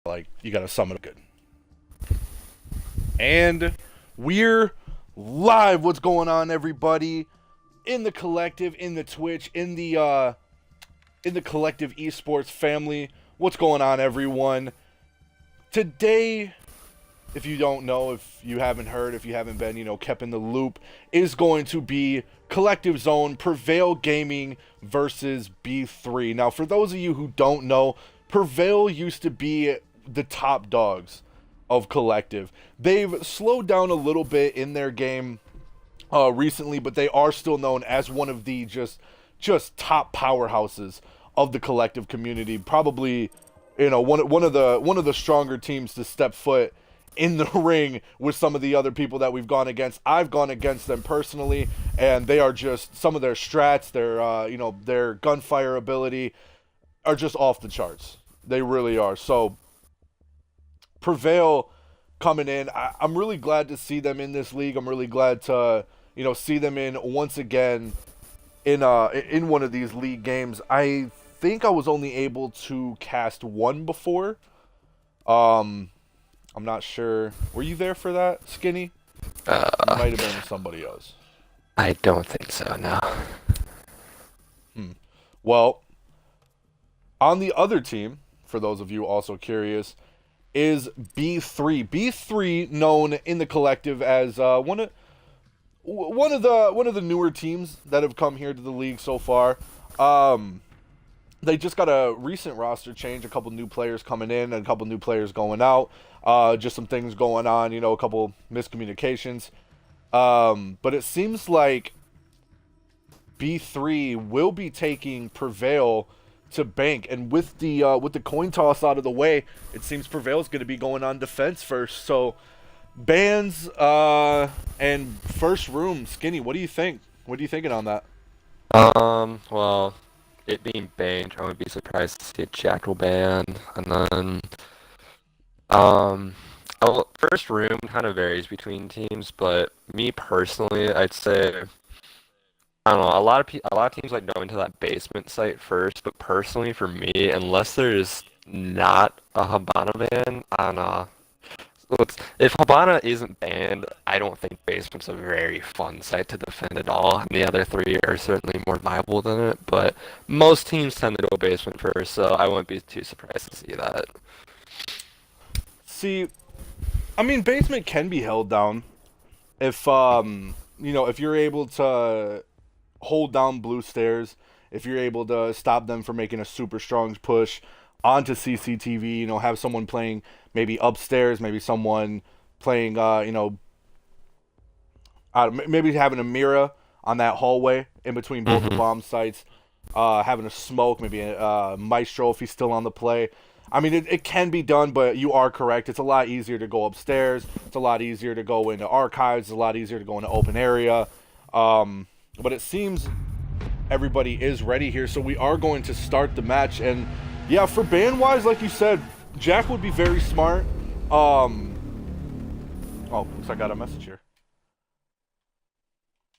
like you gotta sum it up good. And we're live. What's going on, everybody? In the collective, in the Twitch, in the collective eSports family. What's going on, everyone? Today, if you don't know, if you haven't heard, if you haven't been, kept in the loop, is going to be Collective Zone Prevail Gaming versus B3. Now, for those of you who don't know, Prevail used to be the top dogs of Collective. They've slowed down a little bit in their game recently, but they are still known as one of the just top powerhouses of the Collective community. Probably, one of the stronger teams to step foot in the ring with some of the other people that we've gone against. I've gone against them personally, and they are just, some of their strats, their gunfire ability are just off the charts. They really are. So Prevail coming in, I'm really glad to see them in this league. I'm really glad to see them in once again in one of these league games. I think I was only able to cast one before. I'm not sure. Were you there for that, Skinny? It might have been somebody else. I don't think so, no. Well, on the other team, for those of you also curious, is B3. B3, known in the collective as one of the newer teams that have come here to the league so far. They just got a recent roster change, a couple new players coming in and a couple new players going out. Just some things going on, a couple miscommunications. But it seems like B3 will be taking Prevail to bank, and with the coin toss out of the way, it seems Prevail is going to be going on defense first. So bans and first room, Skinny, what do you think? What are you thinking on that? Well, it being banned, I would be surprised to see a Jackal ban, and then first room kind of varies between teams, but me personally, I'd say, I don't know, a lot of teams like going to that basement site first, but personally for me, unless there's not a Habana ban, I don't know. If Habana isn't banned, I don't think basement's a very fun site to defend at all. And the other three are certainly more viable than it, but most teams tend to go basement first, so I wouldn't be too surprised to see that. See, I mean, basement can be held down if if you're able to hold down blue stairs, if you're able to stop them from making a super strong push onto CCTV, have someone playing maybe upstairs, maybe someone playing, maybe having a mirror on that hallway in between both the bomb sites, having a smoke, maybe a Maestro if he's still on the play. I mean, it can be done, but you are correct. It's a lot easier to go upstairs. It's a lot easier to go into archives. It's a lot easier to go into open area. But it seems everybody is ready here, so we are going to start the match. And yeah, for ban-wise, like you said, Jack would be very smart. Oh, looks like I got a message here.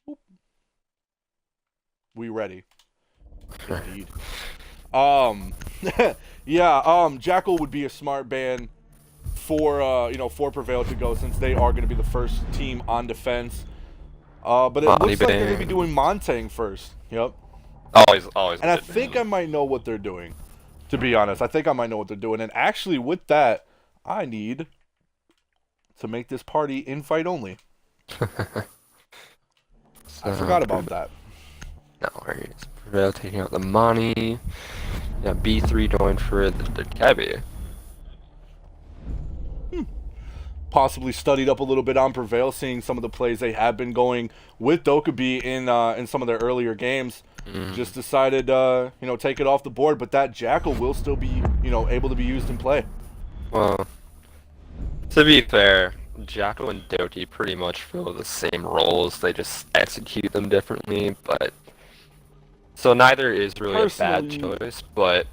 Oop. We ready. Indeed. Yeah, Jackal would be a smart ban for for Prevail to go, since they are going to be the first team on defense. But it looks like they're going to be doing Montang first. Yep. Always. And I think I might know what they're doing. To be honest, I think I might know what they're doing. And actually, with that, I need to make this party invite only. I forgot about that. No worries. Prevail taking out the money. Yeah, B3 going for the Cabby. Possibly studied up a little bit on Prevail, seeing some of the plays they have been going with Dokkaebi in some of their earlier games. Just decided, take it off the board, but that Jackal will still be, able to be used in play. Well, to be fair, Jackal and Doki pretty much fill the same roles. They just execute them differently, but so neither is really a bad choice. But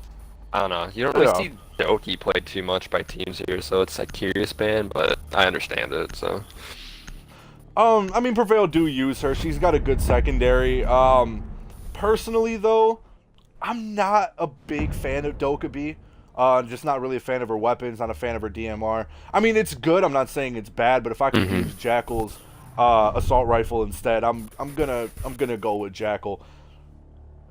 I don't know. You don't really see Doki played too much by teams here, so it's a curious ban, but I understand it. So, I mean, Prevail do use her. She's got a good secondary. Personally, though, I'm not a big fan of Dokkaebi. Just not really a fan of her weapons, not a fan of her DMR. I mean, it's good. I'm not saying it's bad, but if I could use Jackal's assault rifle instead, I'm gonna go with Jackal.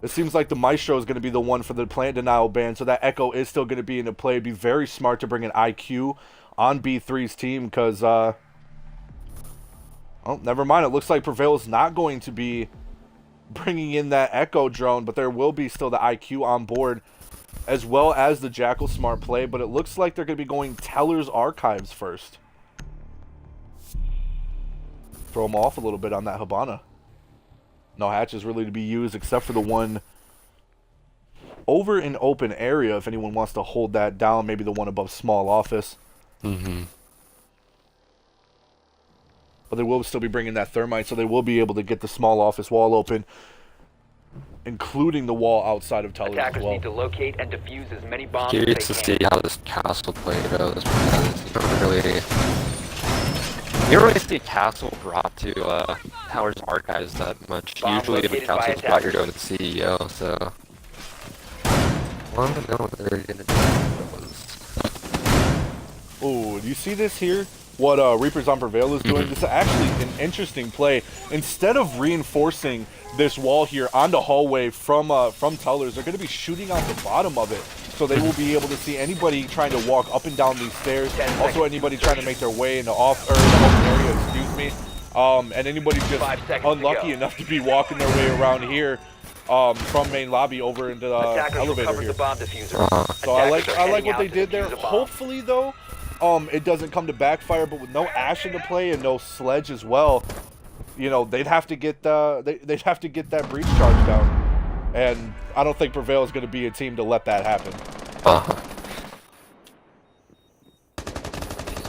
It seems like the Maestro is going to be the one for the plant denial ban, so that Echo is still going to be in the play. It'd be very smart to bring an IQ on B3's team, because, oh, never mind. It looks like Prevail is not going to be bringing in that Echo drone, but there will be still the IQ on board, as well as the Jackal smart play, but it looks like they're going to be going Teller's Archives first. Throw them off a little bit on that Hibana. No hatches really to be used except for the one over in open area if anyone wants to hold that down. Maybe the one above small office. But they will still be bringing that thermite, so they will be able to get the small office wall open, including the wall outside of Teller's as well. Need to locate and defuse as many bombs Curious to see how this castle play goes, because you don't really see a castle brought to Teller's Archives that much. Usually if a castle's brought, you're going to the CEO, so I want to know what they're going to do. Ooh, do you see this here? What Reapers on Prevail is doing? This is actually an interesting play. Instead of reinforcing this wall here on the hallway from Teller's, they're going to be shooting out the bottom of it. So they will be able to see anybody trying to walk up and down these stairs. Also, anybody trying to make their way into the open area, excuse me. And anybody just unlucky enough to be walking their way around here from main lobby over into the elevator here. So I like what they did there. Hopefully, though, it doesn't come to backfire. But with no Ash into play and no Sledge as well, you know, they'd have to get they'd have to get that breach charge down. And I don't think Prevail is going to be a team to let that happen.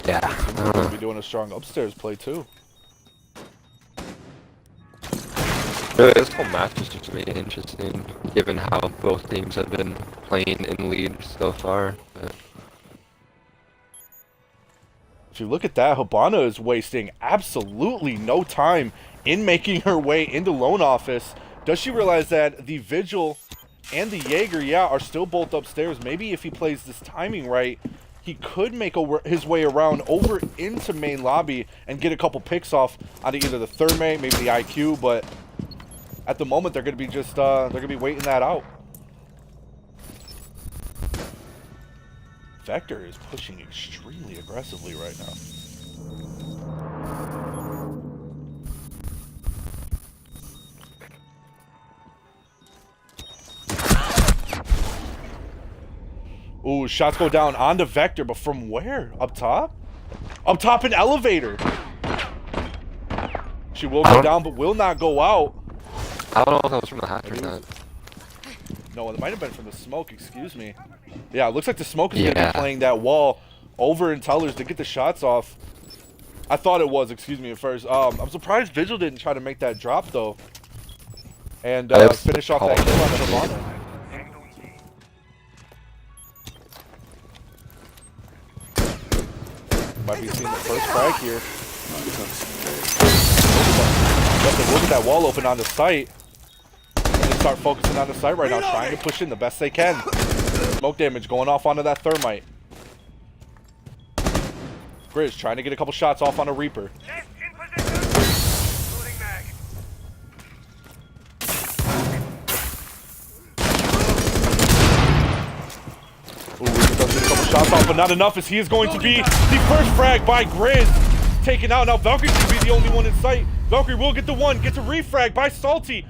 Yeah. We're going to be doing a strong upstairs play, too. Really, this whole match is just really interesting, given how both teams have been playing in lead so far. But if you look at that, Hibana is wasting absolutely no time in making her way into loan office. Does she realize that the Vigil and the Jaeger, are still both upstairs? Maybe if he plays this timing right, he could make his way around over into main lobby and get a couple picks off on either the Thermite, maybe the IQ, but at the moment they're going to be just, they're going to be waiting that out. Vector is pushing extremely aggressively right now. Ooh, shots go down onto Vector, but from where? Up top? Up top in elevator. She will go down, but will not go out. I don't know if that was from the hatch or not. No, it might have been from the smoke, excuse me. Yeah, it looks like the smoke is going to be playing that wall over in Teller's to get the shots off. I thought it was, excuse me, at first. I'm surprised Vigil didn't try to make that drop, though. And finish off that kill on the Hibana. Might be seeing the first frag here. We'll get that wall open on the site. And start focusing on the site right now, trying to push in the best they can. Smoke damage going off onto that Thermite. Grizz trying to get a couple shots off on a Reaper. Ooh, Reaper does get a couple shots off, but not enough, as he is going to be the first frag by Grizz. Taken out. Now Valkyrie's going to be the only one in sight. Valkyrie will get the one. Gets a refrag by Salty.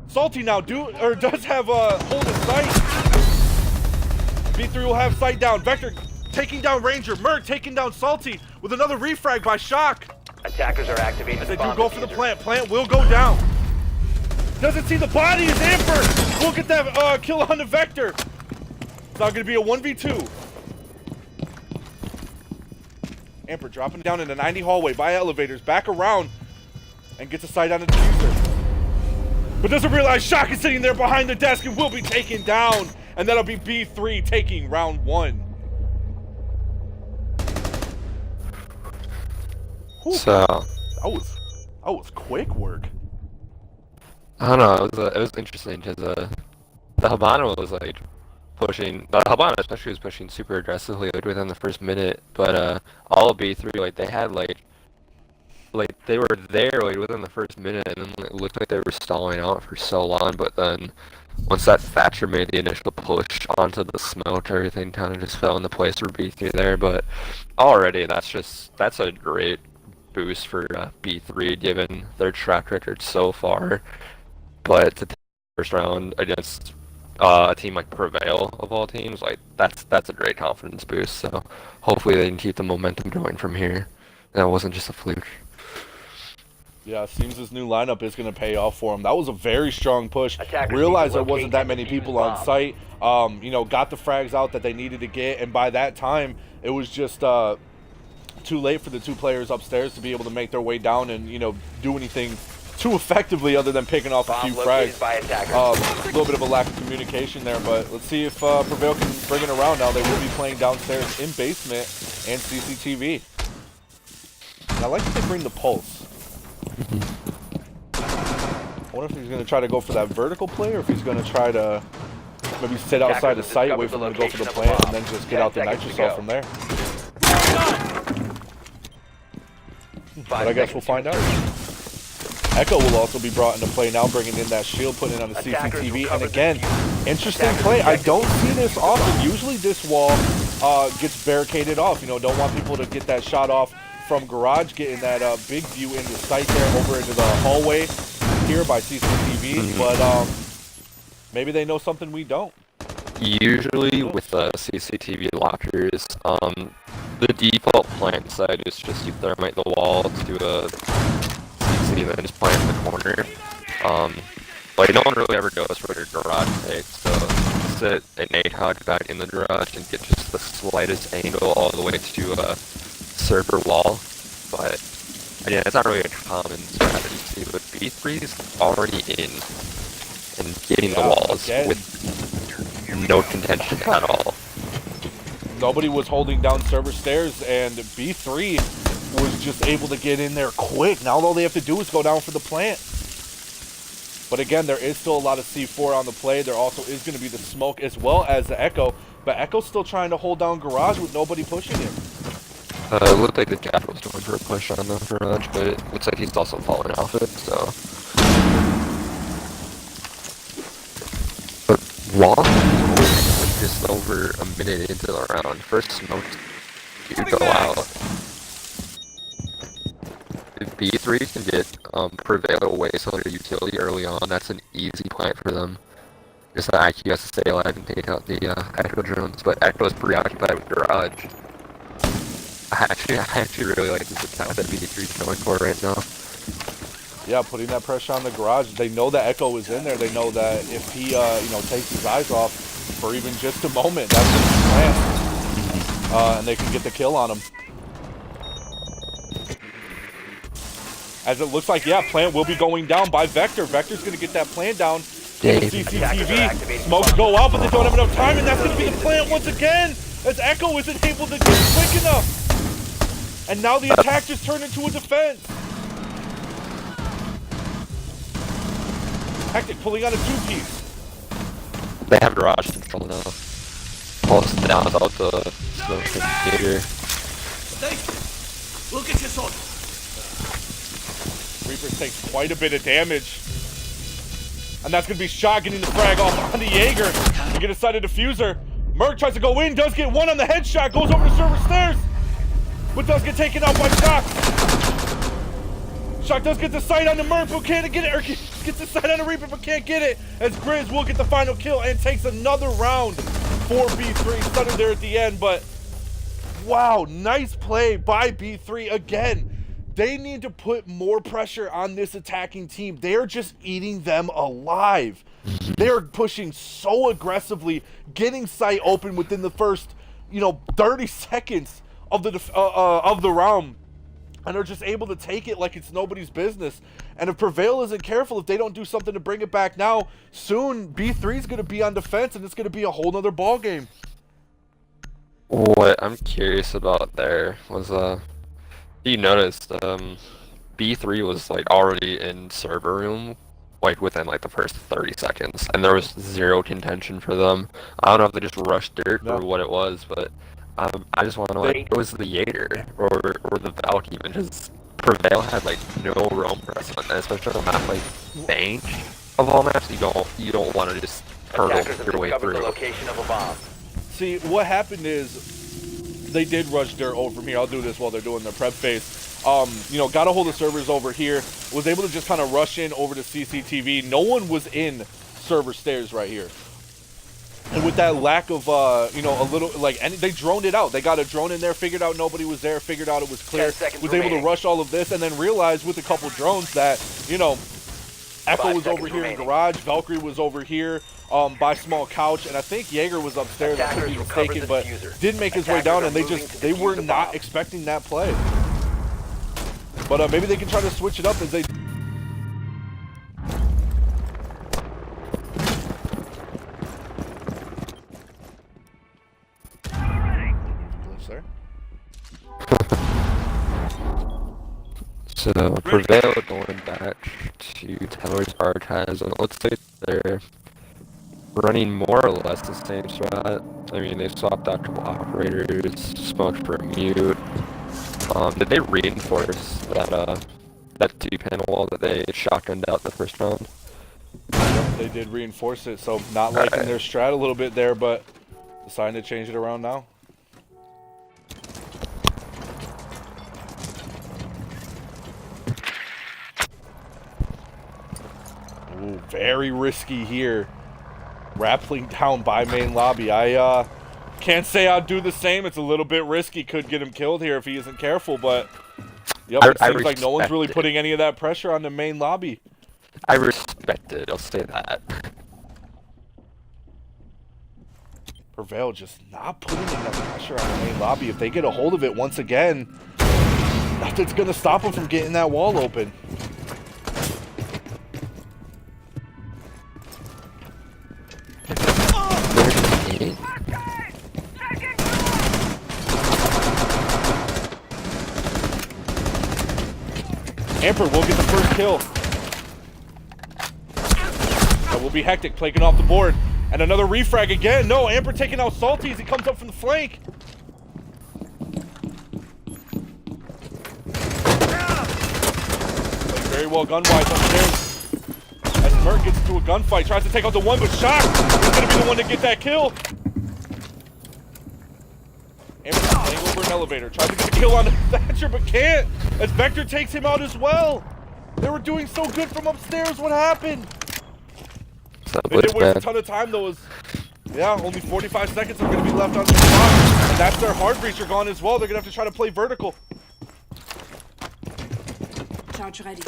Salty now does have a hold of sight. B3 will have sight down. Vector taking down Ranger. Merc taking down Salty with another refrag by Shock. Attackers are activating. As they do go for the plant. Plant will go down. Doesn't see the body as Amper will get that kill on the Vector. It's now going to be a 1v2. Amper dropping down in the 90 hallway by elevators. Back around and gets a sight on the diffuser. But doesn't realize Shock is sitting there behind the desk and will be taken down. And that'll be B3 taking round 1. Whew. So that was quick work. I don't know. It was interesting because the Hibana was like pushing. Habana especially was pushing super aggressively like within the first minute, but all of B3 like they had like they were there like within the first minute, and then it looked like they were stalling out for so long. But then once that Thatcher made the initial push onto the smoke, everything kind of just fell into place for B3 there. But already that's a great boost for B3 given their track record so far. But to take the first round against a team like Prevail of all teams, like that's a great confidence boost. So hopefully they can keep the momentum going from here. That wasn't just a fluke. Yeah, it seems this new lineup is going to pay off for him. That was a very strong push. Attackers Realized need to there wasn't locate that and many defuse people on bombs. site. You know, got the frags out that they needed to get, and by that time, it was just too late for the two players upstairs to be able to make their way down and, you know, do anything too effectively other than picking off a Bomb few located frags. by attackers. A little bit of a lack of communication there, but let's see if Prevail can bring it around now. They will be playing downstairs in basement and CCTV. And I like that they bring the pulse. I wonder if he's going to try to go for that vertical play, or if he's going to try to maybe sit outside the site, wait for them to go for the plant, and then just get out the nitrocell from there. But I guess we'll find out. Echo will also be brought into play now, bringing in that shield, putting it on the CCTV. And again, interesting play. I don't see this often. Usually this wall gets barricaded off. You know, don't want people to get that shot off from garage, getting that big view into sight there, over into the hallway here by CCTV. But maybe they know something we don't. Usually with the CCTV lockers, the default plant side is just you thermite the wall to a CC and then just plant in the corner. Like no one really ever goes for their garage take, so sit an 8-hog back in the garage and get just the slightest angle all the way to a server wall. But again, it's not really a common strategy, but B3 is already in and getting the walls with no contention at all. Nobody was holding down server stairs, and B3 was just able to get in there quick. Now all they have to do is go down for the plant. But again, there is still a lot of C4 on the play. There also is going to be the smoke as well as the Echo. But Echo's still trying to hold down garage with nobody pushing him. It looked like the Jack was going for a push on the garage, but it looks like he's also falling off it, so. But Long was just over a minute into the round. First smoke to go out. If B3 can get Prevail away so their utility early on, that's an easy plant for them. Just that IQ has to stay alive and take out the Echo drones, but Echo's preoccupied with garage. I actually really like this attack that B3's going for right now. Yeah, putting that pressure on the garage. They know that Echo is in there. They know that if he, you know, takes his eyes off for even just a moment, that's his plan. And they can get the kill on him. As it looks like, yeah, plant will be going down by Vector. Vector's going to get that plant down. In the CCTV. Smokes go out, but they don't have enough time, and that's going to be the plant once again, as Echo isn't able to get quick enough. And now the attack just turned into a defense. Hectic pulling on a two-piece. They have garage control now. Pulse down without the smoke indicator. Look at your sword. Reapers takes quite a bit of damage. And that's going to be shot, getting the frag off on the Jaeger to get a side of diffuser. Merc tries to go in, does get one on the headshot, goes over to server stairs, but does get taken out by Shock. Shock does get the sight on the Merc, but can't get it, or gets the sight on the Reaper, but can't get it, as Grizz will get the final kill and takes another round for B3. Stunner there at the end, but wow, nice play by B3 again. They need to put more pressure on this attacking team. They're just eating them alive. They're pushing so aggressively, getting sight open within the first, 30 seconds of the round, and they're just able to take it like it's nobody's business. And if Prevail isn't careful, if they don't do something to bring it back now, soon B3 is going to be on defense, and it's going to be a whole nother ball game. What I'm curious about there was you noticed B3 was like already in server room like within like the first 30 seconds, and there was zero contention for them. I don't know if they just rushed dirt or what it was, but I just want to know if it was the Jaeger or the Valk even, because Prevail had like no roam press on that, especially on a map like Bank of all maps. You don't want to just hurdle Attackers have your way discovered the through. location of a bomb. See, what happened is they did rush dirt over from here. I'll do this while they're doing their prep phase. You know, got a hold of servers over here. Was able to just kind of rush in over to CCTV. No one was in server stairs right here. And with that lack of, you know, a little, like, they droned it out. They got a drone in there, figured out nobody was there, figured out it was clear. 10 seconds Was able to remaining. rush all of this, and then realized with a couple drones that, you know, Echo 5 was over seconds here in remaining. garage, Valkyrie was over here by small couch, and I think Jaeger was upstairs. I could be Attackers recovered mistaken, the but diffuser. didn't make his way Attackers down, are and they moving just to they defuse were the not bomb. expecting that play. But maybe they can try to switch it up as they. Sir. So Prevail going back to Teller's Archives, and it looks like they're running more or less the same strat. I mean, they swapped out couple operators, smoked for a mute. Did they reinforce that 2-panel wall that they shotgunned out the first round? Yep, they did reinforce it, so not liking their strat a little bit there, but deciding to change it around now. Ooh, very risky here. Rappling down by main lobby. I can't say I'd do the same. It's a little bit risky. Could get him killed here if he isn't careful, but yep, it seems like no one's really respect it. putting any of that pressure on the main lobby. I respect it, I'll say that. Prevail just not putting enough pressure on the main lobby. If they get a hold of it once again, nothing's going to stop them from getting that wall open. Amper will get the first kill. That will be hectic, plaguing off the board. And another refrag again. No, Amper taking out Salty as he comes up from the flank. Playing very well gun-wise upstairs. As Mert gets into a gunfight, tries to take out the one, but Shock is going to be the one to get that kill. Amper's playing over an elevator, tries to get a kill on Thatcher, but can't, as Vector takes him out as well. They were doing so good from upstairs. What happened? They did waste a ton of time, though. Yeah, only 45 seconds are going to be left on the clock. And that's their hard breacher gone as well. They're going to have to try to play vertical. Charge ready.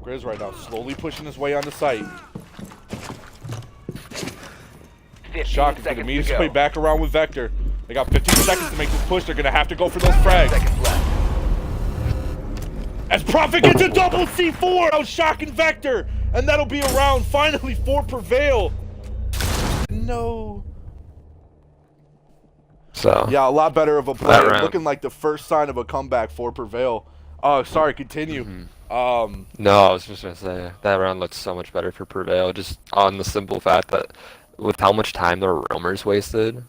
Grizz right now slowly pushing his way on the site. 15 Shock is going to seconds meet his go. way back around with Vector. They got 15 seconds to make this push. They're going to have to go for those frags. Seconds left. As Prophet gets a double C4 out Shock and Vector. And that'll be a round finally for Prevail. No. So Yeah, a lot better of a play. round. Looking like the first sign of a comeback for Prevail. Sorry, continue. no, I was just gonna say that round looked so much better for Prevail, just on the simple fact that with how much time the roamers wasted,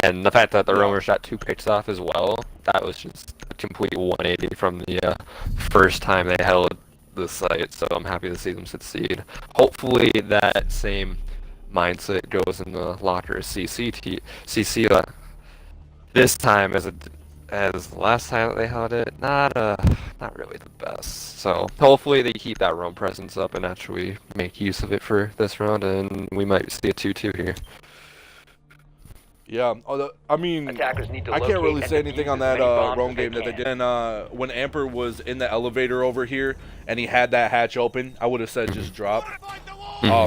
and the fact that the roamers shot 2 picks off as well, that was just a complete 180 from the first time they held the site. So I'm happy to see them succeed. Hopefully that same mindset goes in the locker of CC this time as the last time that they held it. Not really the best. So hopefully they keep that roam presence up and actually make use of it for this round, and we might see a 2-2 here. Yeah, I mean, Attackers need to I can't locate really and say anything defuse on as that many bombs roam as they game that they can. did. When Amper was in the elevator over here and he had that hatch open, I would have said just drop.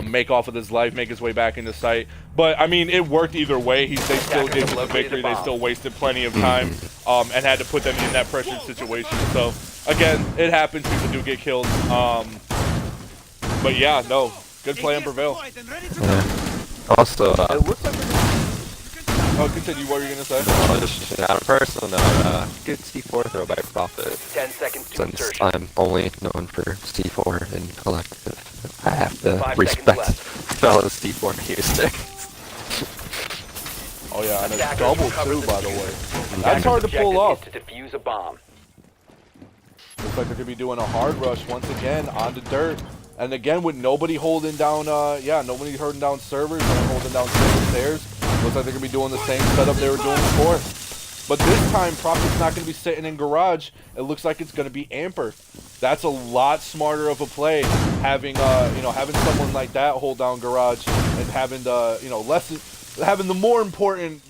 Make off with his life, make his way back into sight. But, I mean, it worked either way. They still Attackers did have the located victory. the They bomb. still wasted plenty of time and had to put them in that pressured situation. So, again, it happens. People do get killed. But, yeah, no. Good play on Prevail. Yeah. Also, It looks like oh, continue. What were you gonna say? just on a personal note, good C4 throw by Profit. 10 seconds to Since insertion. I'm only known for C4 in collective, I have to 5 seconds respect left. fellow C4 music. Oh yeah, and it's Attackers double recover too, the by the diffuser. way. Attackers' That's hard to pull off. objective is to defuse a bomb. Looks like they're gonna be doing a hard rush once again onto dirt, and again with nobody holding down. Nobody holding down servers and holding down stairs. Looks like they're gonna be doing the same setup they were doing before. But this time, Profit's not gonna be sitting in garage. It looks like it's gonna be Amper. That's a lot smarter of a play, having having someone like that hold down garage and having the having the more important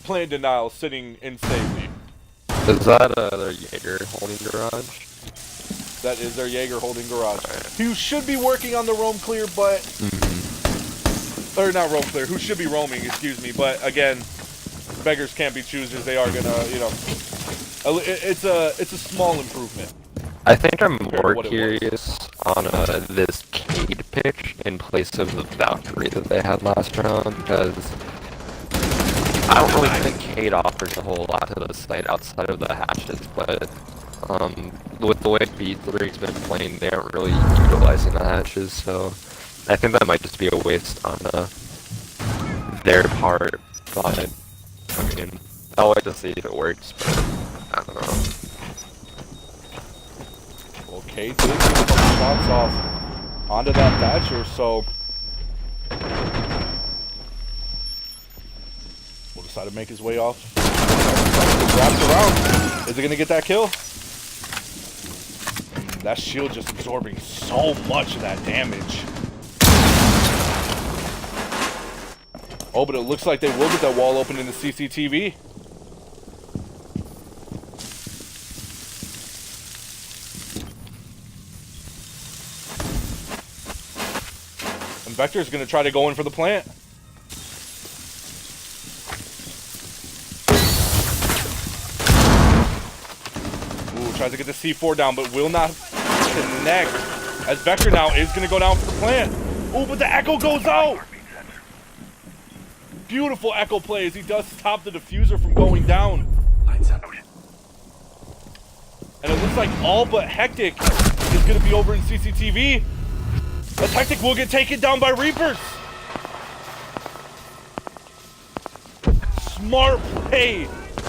plan denial sitting in safety. Is that their Jaeger holding garage? That is their Jaeger holding garage. Who should be working on the roam clear, but or not roam clear. Who should be roaming? Excuse me. But again, beggars can't be choosers. They are gonna, it's a small improvement. I think I'm Compared to more what it curious on this Cade pitch in place of the Valkyrie that they had last round, because I don't really think Cade offers a whole lot to the site outside of the hatches, but with the way B3's been playing, they aren't really utilizing the hatches, so I think that might just be a waste on their part, but I mean, I'll wait to see if it works, but I don't know. Well, Kate did get a couple shots off onto that Thatcher, so will decide to make his way off. Wraps around. Is it gonna get that kill? That shield just absorbing so much of that damage. Oh, but it looks like they will get that wall open in the CCTV. And Vector's gonna try to go in for the plant. Ooh, tries to get the C4 down, but will not connect. As Vector now is gonna go down for the plant. Ooh, but the echo goes out. Beautiful echo play as he does stop the diffuser from going down. And it looks like all but Hectic is going to be over in CCTV. As Hectic will get taken down by Reapers. Smart play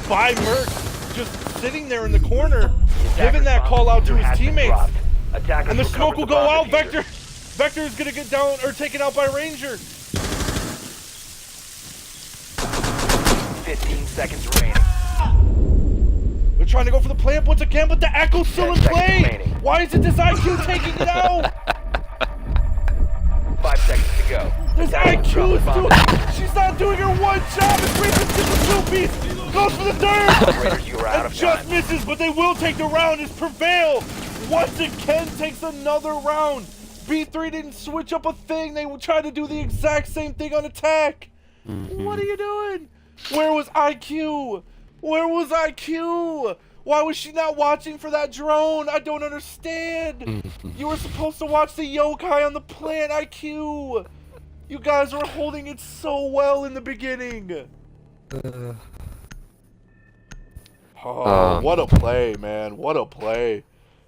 by Merc, just sitting there in the corner, giving that call out to his teammates. And the smoke will go out. Vector is going to get down or taken out by Ranger. 15 seconds remaining. They're trying to go for the plant once again, but the echo's still in 10 seconds play. remaining. Why is it this IQ taking it out? 5 seconds to go. This IQ is doing. She's not doing her one job. It's Reapers to the two-piece. Goes for the third. Operators, you are out And of just time. misses, but they will take the round as Prevail once again takes another round. B3 didn't switch up a thing. They tried to do the exact same thing on attack. What are you doing? Where was IQ? Where was IQ? Why was she not watching for that drone? I don't understand. You were supposed to watch the yokai on the plant, IQ. You guys were holding it so well in the beginning. Oh, what a play, man. What a play.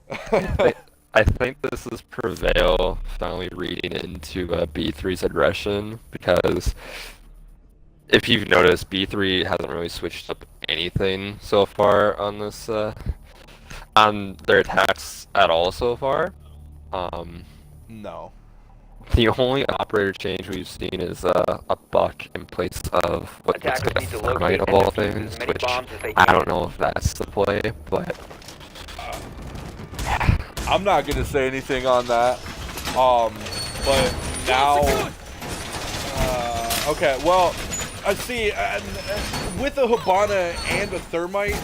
I think this is Prevail finally reading into B3's aggression, because if you've noticed, B3 hasn't really switched up anything so far on this, on their attacks at all so far. No. The only operator change we've seen is a buck in place of what looks Attackers like a need to thermite locate of all and defuse things, as many which bombs as they I can. don't know if that's the play, but I'm not gonna say anything on that. But now, okay. Well, I see. With a Hibana and a thermite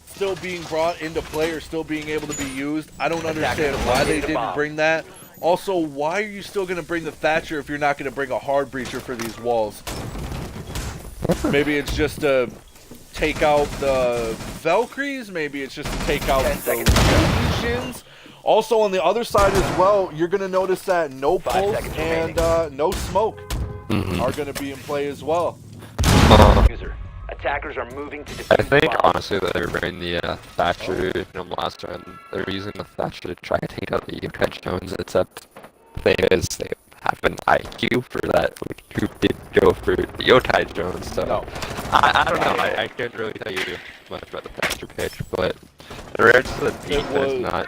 still being brought into play or still being able to be used, I don't understand why they didn't bring that. Also, why are you still gonna bring the Thatcher if you're not gonna bring a hard breacher for these walls? Maybe it's just to take out the Valkyries. Maybe it's just to take out the Legions. Also, on the other side as well, you're going to notice that no 5 pulse seconds and no smoke are going to be in play as well. User. Attackers are moving to I defuse think bombs. honestly that they're bringing the Thatcher from last round. They're using the Thatcher to try to take out the Yokai Jones, except the thing is they have an IQ for that, who did go for the Yokai Jones, so No. I don't know, I can't really tell you much about the Thatcher pitch, but in regards to the defense, not,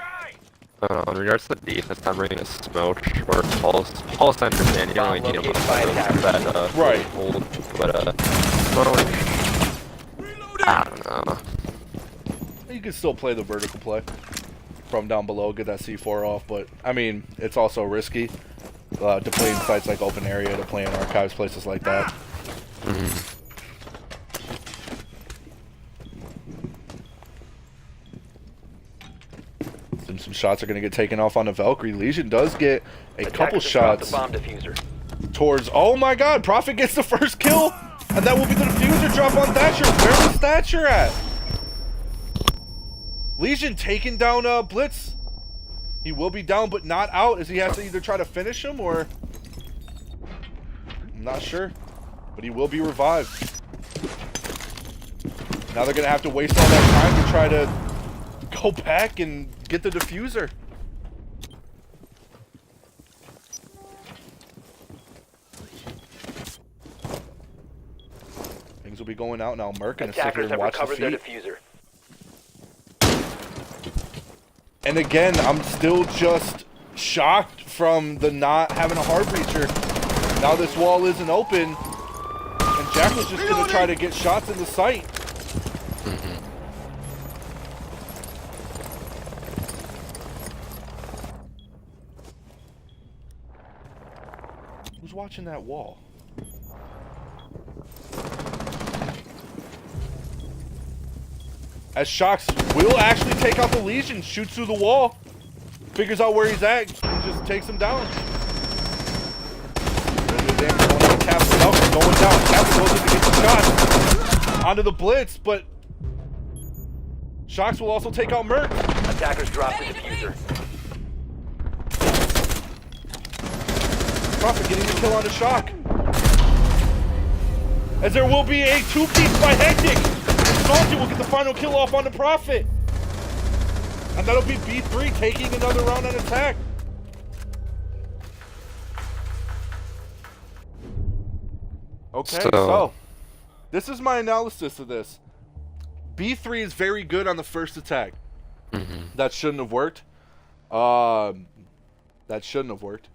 I don't know, in regards to the defense, not bringing a smoke or pulse. Pulse, I understand, you don't really need a that Right. hold, but smoke, I don't know. You can still play the vertical play from down below, get that C4 off, but I mean, it's also risky to play in sites like open area, to play in archives, places like that. Some shots are going to get taken off on the Valkyrie. Legion does get a couple Attackers have dropped shots the bomb diffuser. towards. Oh my God! Prophet gets the first kill, and that will be the diffuser drop on Thatcher. Where was Thatcher at? Legion taking down Blitz. He will be down, but not out, as he has to either try to finish him or I'm not sure, but he will be revived. Now they're gonna have to waste all that time to try to go back and get the diffuser. Things will be going out now. Merc gonna sit here Attackers and have watch the recovered their feet. diffuser. And again, I'm still just shocked from the not having a hard breacher. Now this wall isn't open, and Jack was just gonna try to get shots in the sight. Who's watching that wall? As Shocks will actually take out the Legion, shoots through the wall, figures out where he's at, and just takes him down. Captain going down. Captain goes in to get the shot onto the Blitz, but Shocks will also take out Merc. Attackers dropped the diffuser. Prophet getting the kill on the Shock. As there will be a two-piece by Hectic. Salty will get the final kill off on the Prophet. And that'll be B3 taking another round on attack. Okay, so this is my analysis of this. B3 is very good on the first attack. That shouldn't have worked. That shouldn't have worked.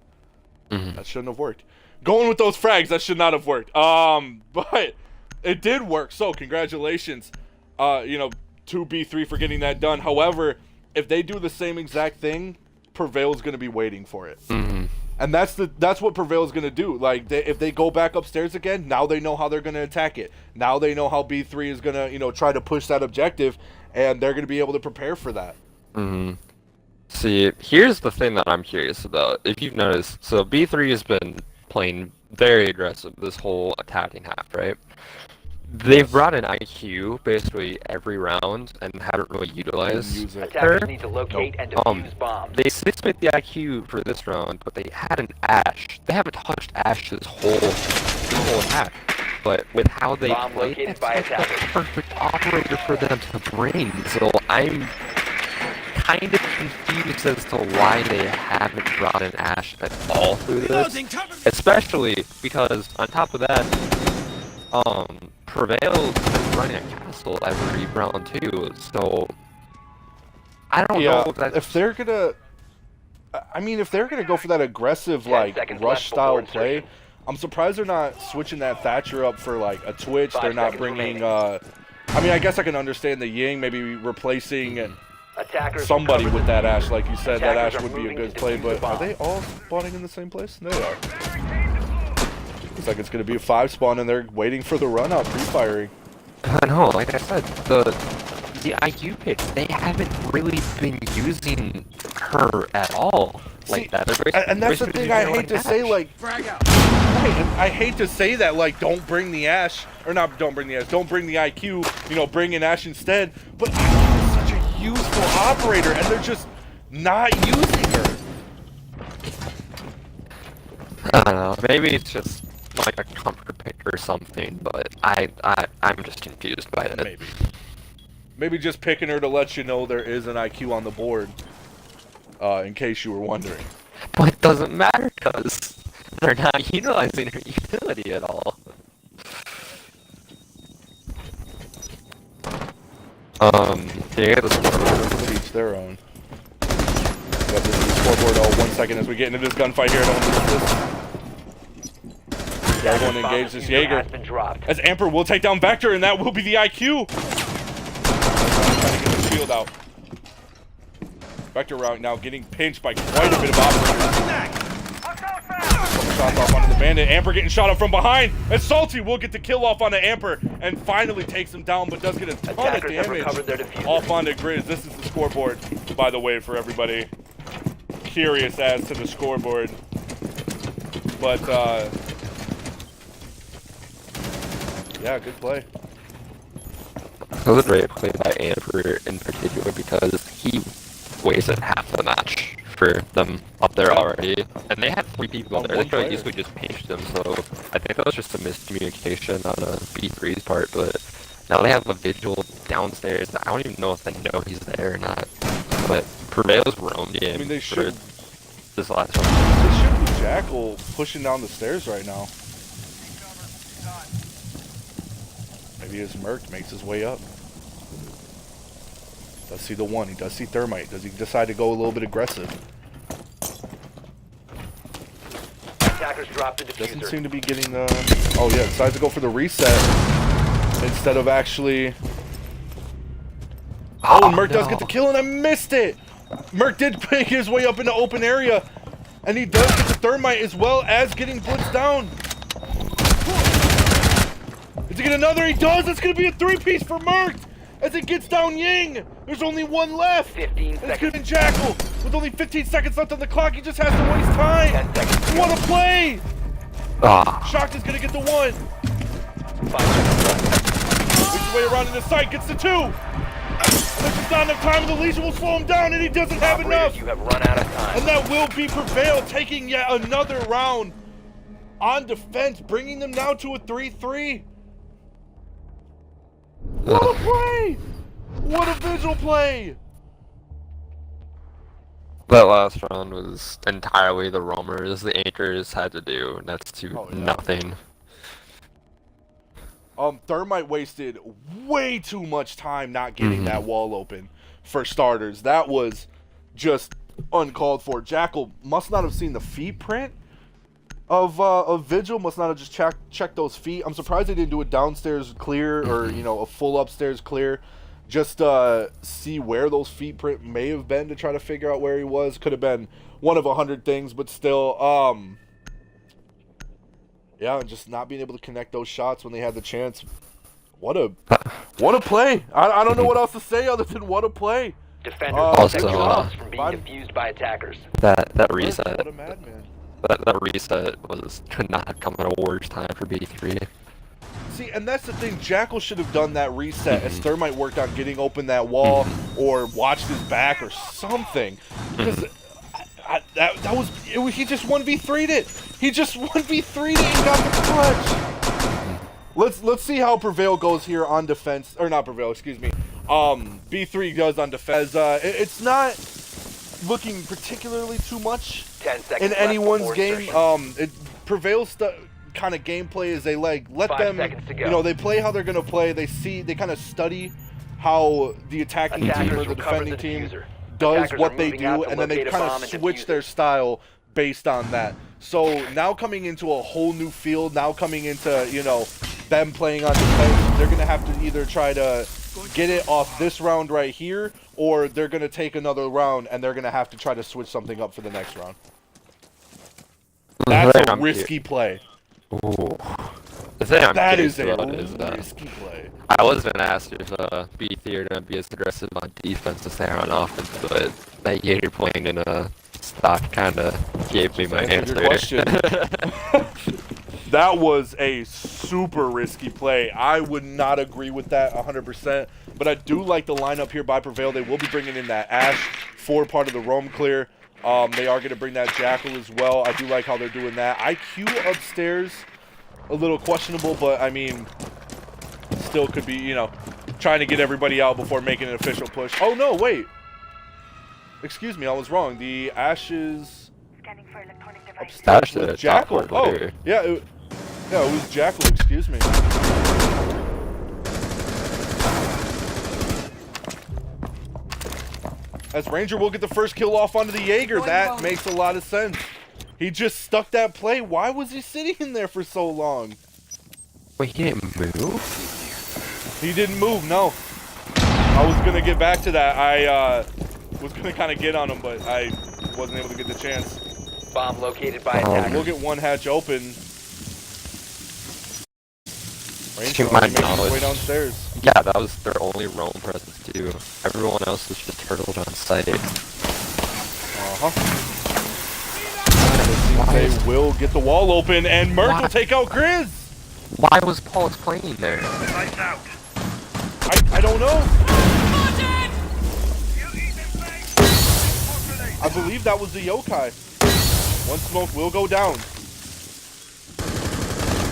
That shouldn't have worked. Going with those frags, that should not have worked. But it did work. So congratulations, you know, to B3 for getting that done. However, if they do the same exact thing, Prevail's going to be waiting for it. And that's what Prevail's going to do. Like, if they go back upstairs again, now they know how they're going to attack it. Now they know how B3 is going to, you know, try to push that objective, and they're going to be able to prepare for that. See, here's the thing that I'm curious about. If you've noticed, so B3 has been playing very aggressive this whole attacking half, right? They've brought in IQ basically every round and haven't really utilized her. Attackers need to locate and defuse bombs. They split the IQ for this round, but they had an Ash. They haven't touched Ash this whole attack. But with how they Bomb played, located it's by like the attackers. perfect operator for them to bring. So I'm kind of confused as to why they haven't brought in Ash at all through this. Especially because, on top of that, Prevail's been running a castle every round too, so I don't know if that's... if they're gonna, I mean, if they're gonna go for that aggressive, 10 like, seconds rush left style before play, insertion. I'm surprised they're not switching that Thatcher up for, like, a Twitch. 5 They're not seconds bringing, remaining. I mean, I guess I can understand the Ying, maybe replacing Attackers somebody recovered with the that diffuser. Ash, like you said. That Attackers Ash are would be a moving good to play, defuse but the are bomb. they all spawning in the same place? They are. Looks like it's gonna be a 5 spawn, and they're waiting for the run out, pre-firing. I know, like I said, the IQ pick, they haven't really been using her at all like See, that. They're and that's the basically thing I using her hate to Ash. say, like, right, and I hate to say that, like, don't bring the Ash, or not, don't bring the Ash, don't bring the IQ, you know, bring in Ash instead, but IQ is such a useful operator, and they're just not using her? I don't know. Maybe it's just like a comfort pick or something, but I'm just confused by it. Maybe just picking her to let you know there is an IQ on the board, in case you were wondering. But it doesn't matter because they're not utilizing her utility at all. Can you get the scoreboard? Each their own. Got this is the scoreboard. Oh, 1 second as we get into this gunfight here. I don't want to miss this. Everyone engage this Jaeger. As Amper will take down Vector, and that will be the IQ. Trying to get the shield out. Vector right now getting pinched by quite a bit of operators. Shots off onto the bandit. Amper getting shot up from behind. And Salty will get the kill off onto Amper and finally takes him down, but does get a ton of damage off onto Grizz. This is the scoreboard, by the way, for everybody curious as to the scoreboard. But, yeah, good play. It was a great play by Amper in particular because he wasted half the match for them up there already, and they had 3 people there. They could have easily just pinched them, so I think that was just a miscommunication on a B3's part, but now they have a vigil downstairs. I don't even know if they know he's there or not, but Prevail's roam game. I mean, they should. This last one. This should be Jackal pushing down the stairs right now. Maybe his Merc makes his way up. Does see the one. He does see Thermite. Does he decide to go a little bit aggressive? Attackers drop the diffuser. Doesn't seem to be getting the... Oh yeah, decides to go for the reset instead of actually... Oh, and Merc does get the kill, and I missed it! Merc did pick his way up into open area, and he does get the Thermite as well as getting blitzed down. Does he get another? He does! It's going to be a 3-piece for Merc! As it gets down Ying! There's only one left! 15 seconds. It's gonna be Jackal! With only 15 seconds left on the clock, he just has to waste time! 10 seconds. What a play! Shocked is gonna get the 1. 5 seconds left. Makes his way around in the site, gets the 2! And there's just not enough time, and the Legion will slow him down, and he doesn't have enough! You have run out of time. And that will be Prevail, taking yet another round on defense, bringing them now to a 3-3. What a play! What a visual play! That last round was entirely the roamers. The anchors had to do next to nothing. Thermite wasted way too much time not getting that wall open. For starters, that was just uncalled for. Jackal must not have seen the feet print of Vigil, must not have just checked those feet. I'm surprised they didn't do a downstairs clear or, you know, a full upstairs clear. Just see where those feet print may have been to try to figure out where he was. Could have been one of 100 things, but still, yeah, just not being able to connect those shots when they had the chance. What a play! I don't know what else to say other than what a play. Defenders also, bombs from being defused by attackers. That reset. What a madman. That reset could not have come at a worse time for B3. See, and that's the thing. Jackal should have done that reset as Thermite worked on getting open that wall or watched his back or something. Because he just 1v3'd it. He just 1v3'd it and got the clutch. Let's see how Prevail goes here on defense, or not Prevail, excuse me. B3 goes on defense. It's not looking particularly too much 10 seconds in anyone's game. Prevail's kind of gameplay is they let them, you know, they play how they're gonna play. They kind of study how the attacking team or the defending team does what they do, and then they kind of switch their style based on that. So now coming into a whole new field, now coming into, you know, them playing on defense, they're gonna have to either try to get it off this round right here, or they're gonna take another round and they're gonna have to try to switch something up for the next round. That's a risky play. Ooh. That is a risky play. I was going to ask if B3 are going to be as aggressive on defense as they are on offense, but that Jaeger playing in a stock kind of gave me my answer. That was a super risky play. I would not agree with that 100%, but I do like the lineup here by Prevail. They will be bringing in that Ash before part of the roam clear. They are going to bring that Jackal as well. I do like how they're doing that. IQ upstairs, a little questionable, but I mean, still could be, you know, trying to get everybody out before making an official push. Oh no, wait. Excuse me, I was wrong. The Ashes upstairs with Jackal. Oh, yeah, it was Jackal, excuse me. As Ranger will get the first kill off onto the Jaeger. That makes a lot of sense. He just stuck that play. Why was he sitting in there for so long? Wait, he didn't move? He didn't move, no. I was going to get back to that. I was going to kind of get on him, but I wasn't able to get the chance. Bomb located by attackers. We'll get one hatch open. Ranger To my making his knowledge. way downstairs. Yeah, that was their only roam presence too. Everyone else was just turtled on site. They will get the wall open, and Merc will take out Grizz. Why was Paul's playing there? I don't know. I believe that was the yokai. One smoke will go down.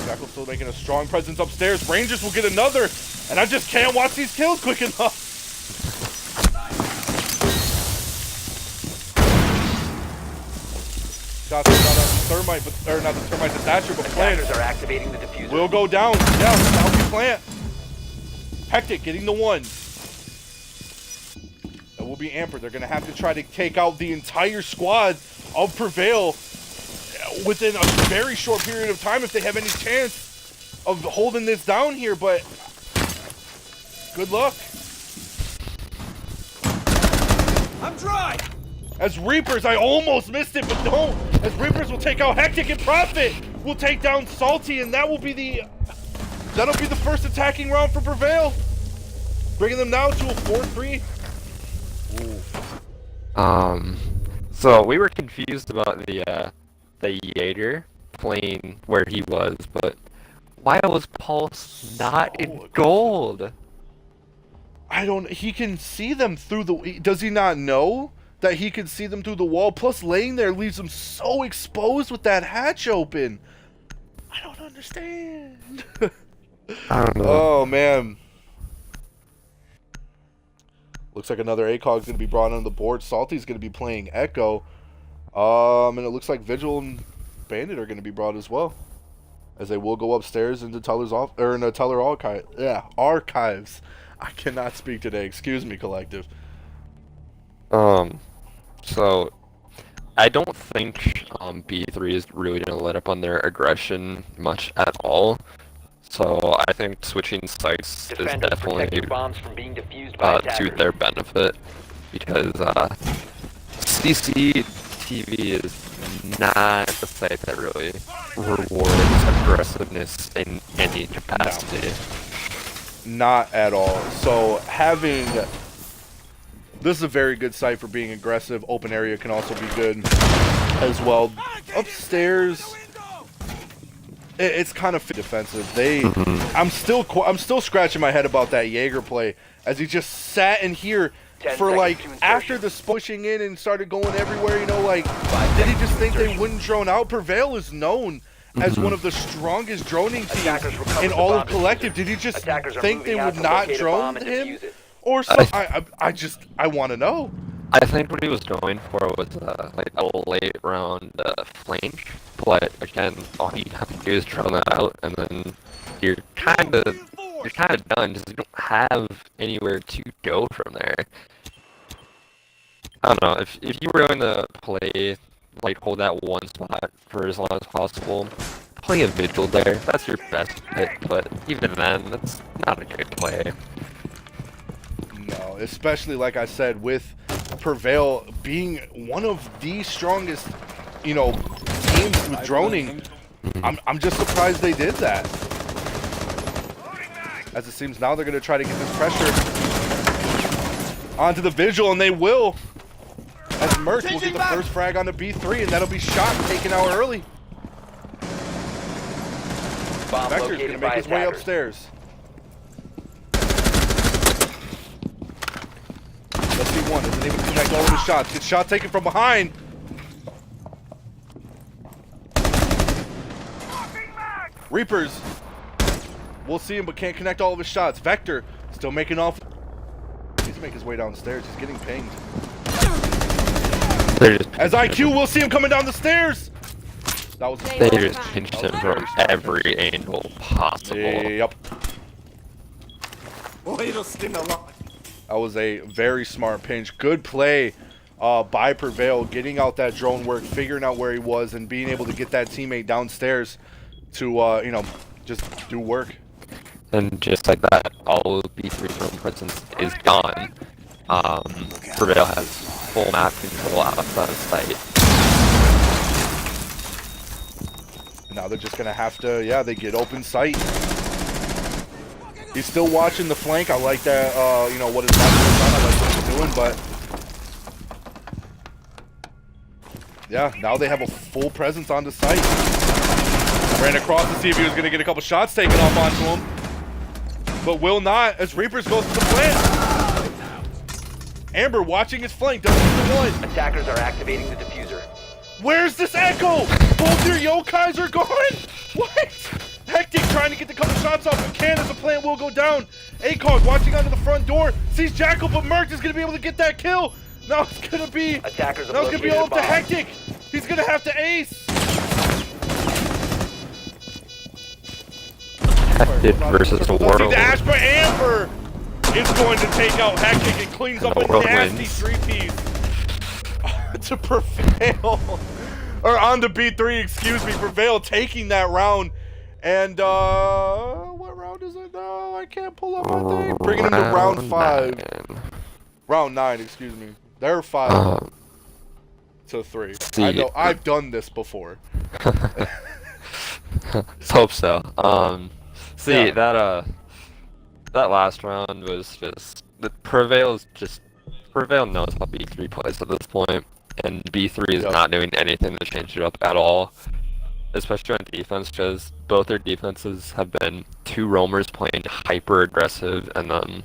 Jackal's still making a strong presence upstairs. Rangers will get another, and I just can't watch these kills quick enough. Shots not on the thermite, or not the thermite, the Thatcher, but plant. Attackers are activating the diffuser. Will go down. Yeah, that'll be plant. Hectic getting the one. That will be Amper. They're going to have to try to take out the entire squad of Prevail within a very short period of time if they have any chance of holding this down here, but good luck. I'm dry. As Reapers, I almost missed it, but don't. As Reapers will take out Hectic and Prophet. Will take down Salty, and that'll be the first attacking round for Prevail. Bringing them now to a 4-3. So we were confused about the Jaeger playing where he was, but why was Pulse not in gold? I don't. He can see them through the. Does he not know that he can see them through the wall? Plus, laying there leaves him so exposed with that hatch open. I don't understand. I don't know. Oh man. Looks like another ACOG's going to be brought on the board. Salty's going to be playing Echo. And it looks like Vigil and Bandit are going to be brought as well. As they will go upstairs into Teller's Teller archive. Yeah, archives. I cannot speak today. Excuse me, collective. So I don't think B3 is really going to let up on their aggression much at all. So I think switching sites is Defenders definitely protect your bombs from being defused by to attackers. their benefit, because CCTV is not the site that really rewards aggressiveness in any capacity. Not at all. So having... This is a very good site for being aggressive. Open area can also be good as well. Upstairs... It's kind of defensive. I'm still scratching my head about that Jaeger play, as he just sat in here for like after the pushing in and started going everywhere. You know, like did he just think they wouldn't drone out? Prevail is known as one of the strongest droning teams in all of collective. Did he just think they would not drone him, or so? I want to know. I think what he was going for was like a late round flank, but again, all you have to do is drone that out, and then you're kind of done because you don't have anywhere to go from there. I don't know, if you were going to play, like hold that one spot for as long as possible, play a Vigil there. That's your best pick, but even then, that's not a good play. No, especially like I said, with Prevail being one of the strongest, you know, teams with droning. I'm just surprised they did that. As it seems now they're going to try to get this pressure onto the Vigil, and they will. As Merc will get the first frag on the B3, and that'll be shot taken out early. Vector's going to make his way upstairs. Let's see one. Isn't able to connect all of his shots. Gets shot taken from behind. Reapers. We'll see him, but can't connect all of his shots. Vector still making off. He's making his way downstairs. He's getting pinged. As IQ, we'll see him coming down the stairs. That was they just pinched him from every angle possible. Yep. Well, it'll sting a lot. That was a very smart pinch. Good play by Prevail, getting out that drone work, figuring out where he was, and being able to get that teammate downstairs to, you know, just do work. And just like that, all of B3's drone presence is gone. Prevail has full map control outside of sight. Now they're just going to have to, yeah, they get open sight. He's still watching the flank. I like that, you know, what his map is on. I like what he's doing, but yeah, now they have a full presence on the site. Ran across to see if he was going to get a couple shots taken off onto him, but will not as Reapers goes to the plant. Amber watching his flank, doesn't get the one. Attackers are activating the diffuser. Where's this echo? Both your yokais are gone? What? Hectic trying to get the couple shots off, but can as the plant will go down. ACOG watching onto the front door, sees Jackal, but Merc is going to be able to get that kill. Now it's going to be, Attackers now it's going to be all up to Hectic. He's going to have to ace. Hectic versus the world. Dash, but Amber is going to take out Hectic and cleans up a nasty wins. 3-piece to Prevail. Or on to B3, excuse me. Prevail taking that round. And, what round is it now? I can't pull up my thing. Bringing him to round 5. 9. Round 9, excuse me. They're 5 to 3. I know, I've done this before. Let's hope so. See, that last round was just, Prevail knows how B3 plays at this point, and B3 is not doing anything to change it up at all. Especially on defense, because both their defenses have been 2 roamers playing hyper aggressive, and then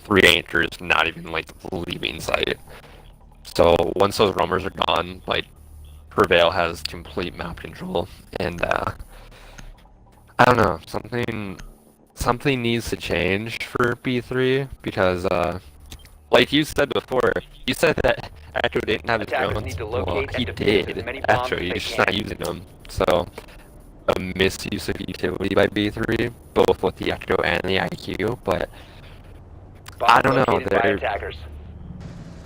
3 anchors not even like leaving sight. So once those roamers are gone, like Prevail has complete map control, and I don't know, something needs to change for B3 because like you said before, you said that Echo didn't have his drones. Well, he did, actually, he's just not using them. So, a misuse of utility by B3, both with the Echo and the IQ, but I don't know,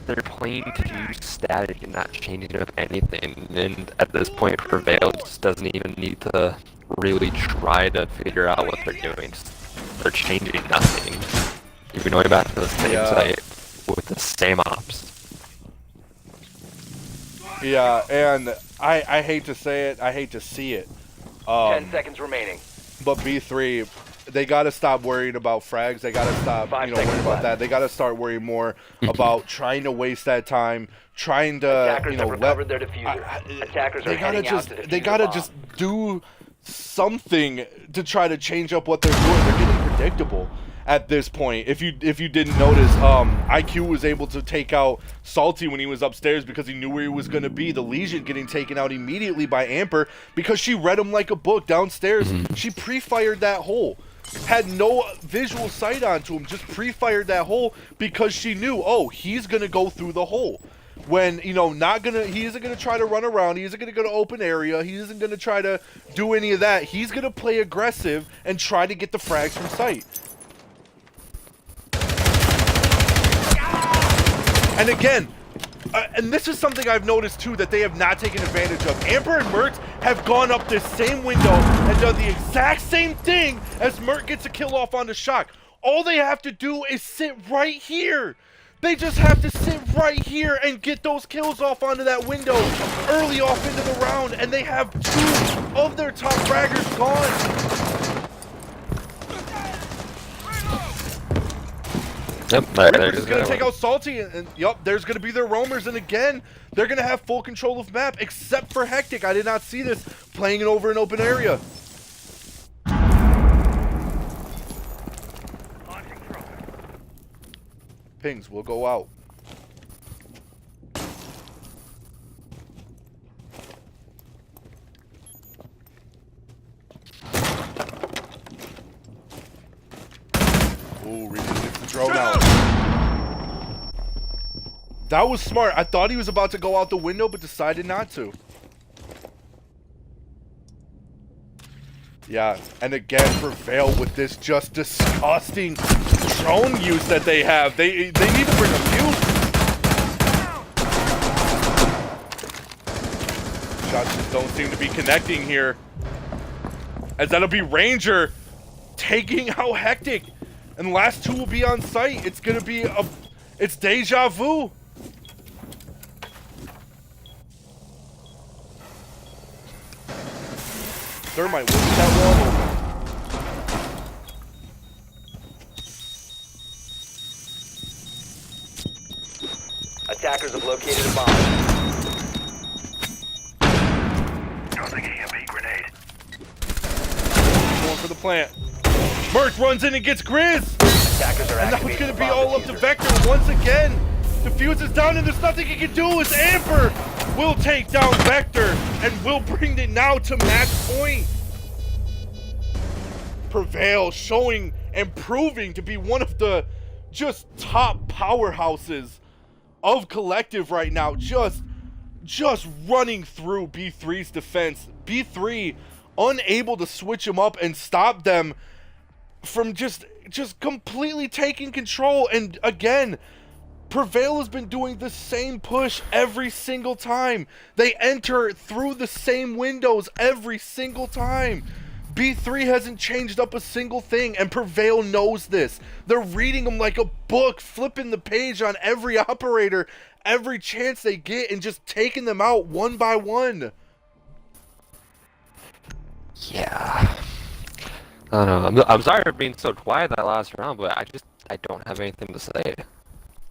they're playing too static and not changing up anything, and at this point, Prevail just doesn't even need to really try to figure out what they're doing. They're changing nothing. You're going back to the same site with the same ops. Yeah, and I hate to say it, I hate to see it. 10 seconds remaining. But B3, they got to stop worrying about frags. They got to stop, worrying about that. They got to start worrying more about trying to waste that time, trying to, Attackers have recovered their diffuser. Attackers are heading out to defuse they gotta the bomb. just do something to try to change up what they're doing. They're getting predictable at this point. If you didn't notice, IQ was able to take out Salty when he was upstairs because he knew where he was going to be. The Legion getting taken out immediately by Amper because she read him like a book downstairs. She pre-fired that hole. Had no visual sight onto him, just pre-fired that hole because she knew, oh, he's going to go through the hole. When, he isn't going to try to run around, he isn't going to go to open area, he isn't going to try to do any of that. He's going to play aggressive and try to get the frags from sight. And again, and this is something I've noticed too that they have not taken advantage of. Amber and Merc have gone up this same window and done the exact same thing as Merc gets a kill off on the shock. All they have to do is sit right here. They just have to sit right here and get those kills off onto that window early off into the round, and they have 2 of their top fraggers gone. Yep, They're just going to take out Salty, and yup, there's going to be their roamers, and again, they're going to have full control of map, except for Hectic. I did not see this, playing it over an open area. Pings will go out. That was smart. I thought he was about to go out the window, but decided not to. Yeah, and again, Prevail with this just disgusting drone use that they have. They need to bring a few. Shots just don't seem to be connecting here. As that'll be Ranger taking out Hectic. And the last two will be on site. It's gonna be it's deja vu. Thermite wins that one. Attackers have located a bomb. Tossing EMP grenade. Going for the plant. Merc runs in and gets Grizz. Attackers are And now it's activating going to the be bomb all up to diffuser. Vector once again. Defuses down and there's nothing he can do as Amber will take down Vector and will bring it now to match point. Prevail showing and proving to be one of the just top powerhouses of collective right now. Just running through B3's defense. B3 unable to switch them up and stop them from just completely taking control. And again, Prevail has been doing the same push every single time. They enter through the same windows every single time. B3 hasn't changed up a single thing, and Prevail knows this. They're reading them like a book, flipping the page on every operator, every chance they get, and just taking them out one by one. Yeah. I don't know. I'm sorry for being so quiet that last round, but I don't have anything to say.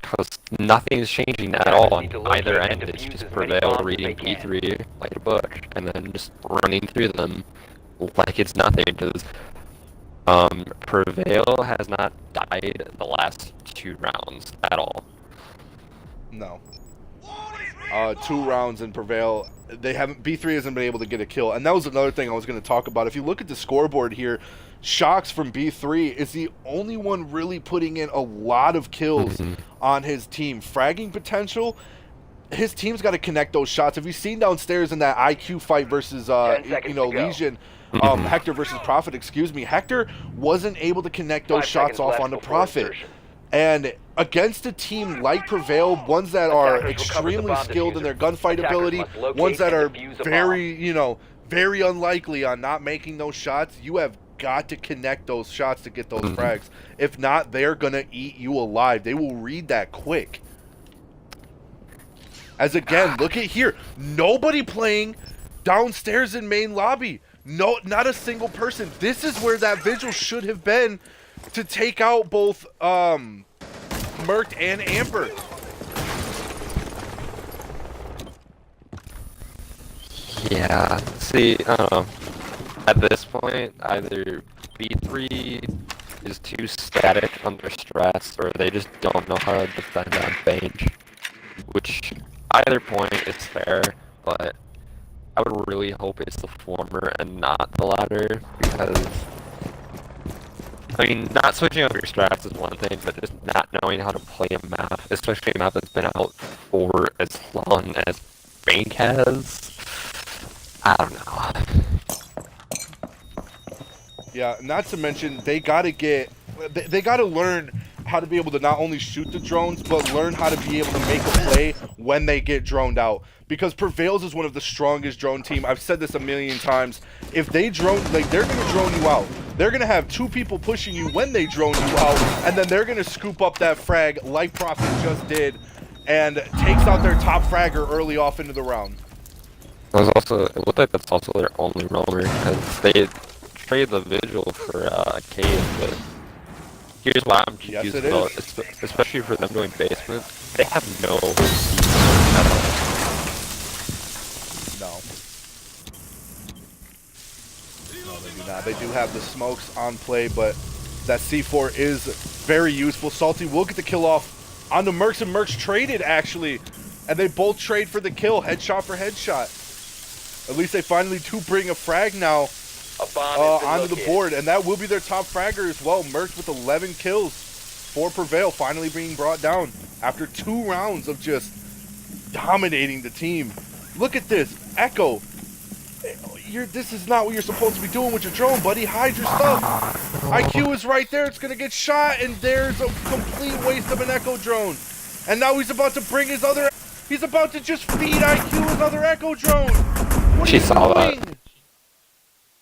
Because nothing's changing at all on either end. It's just Prevail reading B3 like a book, and then just running through them like it's nothing. Because Prevail has not died the last 2 rounds at all. No. 2 rounds in Prevail. B3 hasn't been able to get a kill. And that was another thing I was going to talk about. If you look at the scoreboard here, Shocks from B3 is the only one really putting in a lot of kills on his team. Fragging potential, his team's got to connect those shots. Have you seen downstairs in that IQ fight versus, Legion, Hector versus Prophet, excuse me, Hector wasn't able to connect those shots off onto Prophet. And against a team like Prevail, ones that are extremely skilled in their gunfight ability, ones that are very unlikely on not making those shots, you have got to connect those shots to get those frags. If not, they're going to eat you alive. They will read that quick. As again, look at here. Nobody playing downstairs in main lobby. No, not a single person. This is where that vigil should have been to take out both Merc and Amber. Yeah, see, I don't know. At this point, either B3 is too static under stress, or they just don't know how to defend on range. Which, either point is fair, but I would really hope it's the former and not the latter, because I mean, not switching up your strats is one thing, but just not knowing how to play a map, especially a map that's been out for as long as Bank has, I don't know. Yeah, not to mention they gotta learn how to be able to not only shoot the drones, but learn how to be able to make a play when they get droned out. Because Prevails is one of the strongest drone team. I've said this a million times. If they drone, they're gonna drone you out. They're gonna have 2 people pushing you when they drone you out, and then they're gonna scoop up that frag like Prophet just did, and takes out their top fragger early off into the round. It looked like that's also their only roamer, because they trade the vigil for cave, but here's why I'm confused about it, especially for them doing basement. They have no at all. No, they do not. They do have the smokes on play, but that C4 is very useful. Salty will get the kill off onto Mercs, and Mercs traded, actually. And they both trade for the kill, headshot for headshot. At least they finally do bring a frag now onto the board, and that will be their top fragger as well. Mercs with 11 kills for Prevail, finally being brought down after 2 rounds of just dominating the team. Look at this. Echo. This is not what you're supposed to be doing with your drone, buddy. Hide your stuff. IQ is right there. It's going to get shot, and there's a complete waste of an Echo drone. And now he's about to bring his other... He's about to just feed IQ his other Echo drone. What are you doing? That.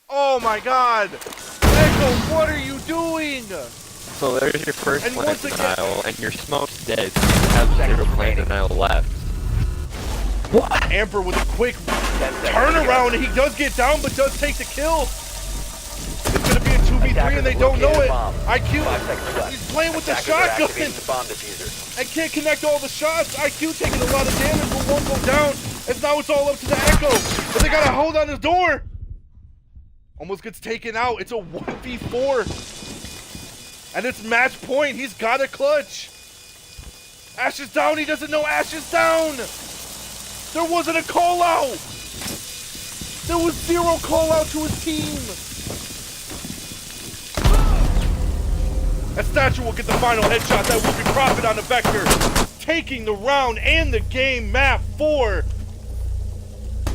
Oh my god. Echo, what are you doing? So there's your first And plant once again- denial, and your smoke's dead, so you have 0 plant denial left. What? Amper with a quick 10 seconds. turnaround. He does get down, but does take the kill. It's going to be a 2v3, and they don't know it. IQ, 5 seconds left. he's playing with the Attackers are shotgun activating the bomb diffuser. and can't connect all the shots. IQ taking a lot of damage, but won't go down. As now it's all up to the Echo. But they got to hold on his door. Almost gets taken out. It's a 1v4. And it's match point. He's got a clutch. Ash is down. He doesn't know Ash is down. There wasn't a call out. There was 0 call out to his team. A statue will get the final headshot. That will be profit on the Vector. Taking the round and the game map for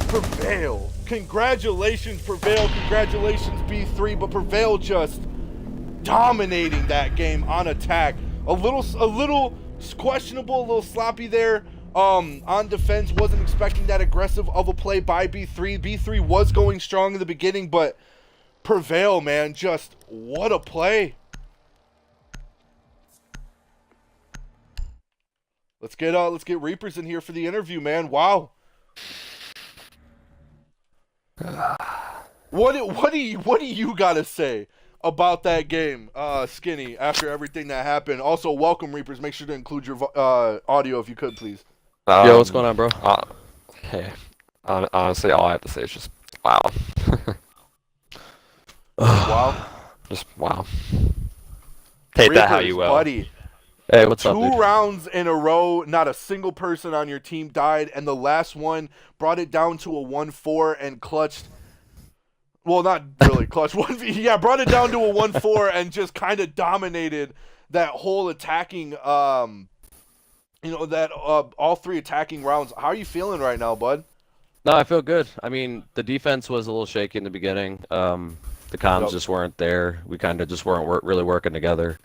Prevail. Congratulations, Prevail. Congratulations, B3. But Prevail just dominating that game on attack. A little questionable, a little sloppy there. On defense, wasn't expecting that aggressive of a play by B3. B3 was going strong in the beginning, but Prevail, man, just what a play. Let's get Reapers in here for the interview, man. Wow. What do you gotta say about that game, Skinny? After everything that happened, also welcome Reapers. Make sure to include your audio if you could, please. Yo, what's going on, bro? Hey, honestly, all I have to say is just wow. Wow. Just wow. Take that how Reapers, you will. buddy. Hey, what's up, 2 dude? rounds in a row, not a single person on your team died, and the last one brought it down to a 1-4 and clutched. Well, not really clutched. Brought it down to a 1-4 and just kind of dominated that whole attacking. All 3 attacking rounds. How are you feeling right now, bud? No, I feel good. I mean, the defense was a little shaky in the beginning. The comms just weren't there. We kind of just weren't really working together.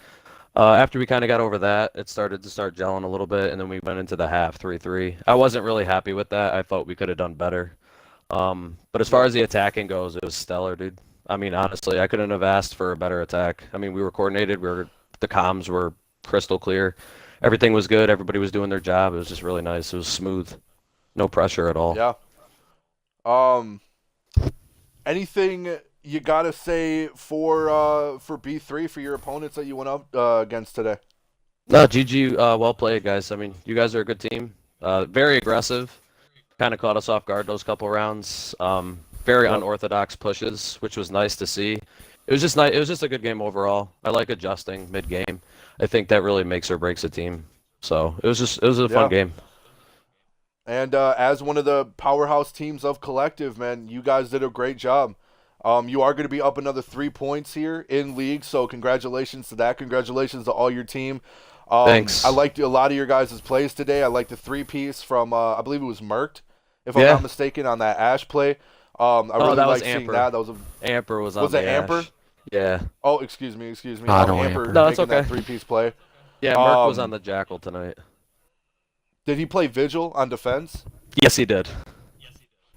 After we kind of got over that, it started to gelling a little bit, and then we went into the half 3-3. I wasn't really happy with that. I thought we could have done better. But as far as the attacking goes, it was stellar, dude. I mean, honestly, I couldn't have asked for a better attack. I mean, we were coordinated. The comms were crystal clear. Everything was good. Everybody was doing their job. It was just really nice. It was smooth. No pressure at all. Yeah. Anything you gotta say for B3 for your opponents that you went up against today? No, GG, well played, guys. I mean, you guys are a good team. Very aggressive. Kind of caught us off guard those couple rounds. Very unorthodox pushes, which was nice to see. It was just nice. It was just a good game overall. I like adjusting mid-game. I think that really makes or breaks a team. So it was a fun game. And as one of the powerhouse teams of Collective, man, you guys did a great job. You are going to be up another 3 points here in league, so congratulations to that. Congratulations to all your team. Thanks. I liked a lot of your guys' plays today. I liked the 3-piece from, I believe it was Merked, if I'm not mistaken, on that Ash play. I really liked seeing that. That was Amper was on Was it Amper? Ash. Yeah. Oh, excuse me. I don't Amper No, it's making okay. that 3-piece play. Yeah, Merc was on the Jackal tonight. Did he play Vigil on defense? Yes, he did.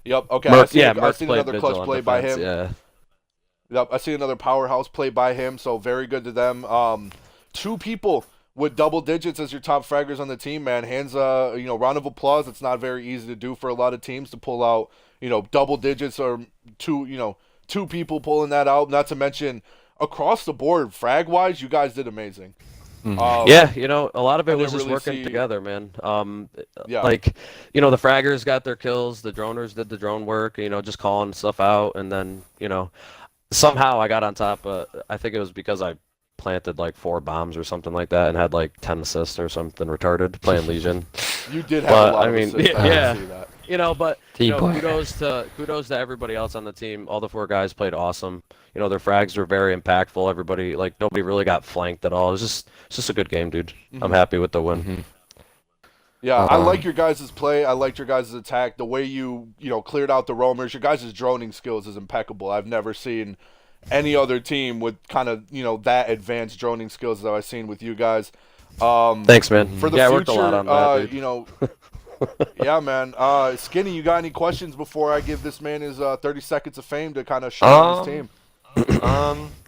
Yep. Okay. Merc, I Merc seen played another Vigil clutch on play by defense, him. Yeah. Yep. I see another powerhouse play by him. So very good to them. 2 people with double digits as your top fraggers on the team, man. Hands, round of applause. It's not very easy to do for a lot of teams to pull out, double digits or 2 people pulling that out. Not to mention across the board, frag wise, you guys did amazing. Yeah, a lot of it was just really working together, man. Yeah. Like, the fraggers got their kills, the droners did the drone work, just calling stuff out, and then, somehow I got on top. I think it was because I planted like 4 bombs or something like that and had like 10 assists or something retarded playing Legion. You did have a lot I mean, of assists. yeah. I see that. Kudos to everybody else on the team. All the 4 guys played awesome. Their frags were very impactful. Everybody, nobody really got flanked at all. It was just a good game, dude. I'm happy with the win. Yeah, I like your guys' play. I liked your guys' attack. The way you cleared out the roamers. Your guys' droning skills is impeccable. I've never seen any other team with kind of, that advanced droning skills that I've seen with you guys. Thanks, man. For the I future, worked a lot on that, dude. yeah, man. Skinny, you got any questions before I give this man his 30 seconds of fame to kind of show out his team?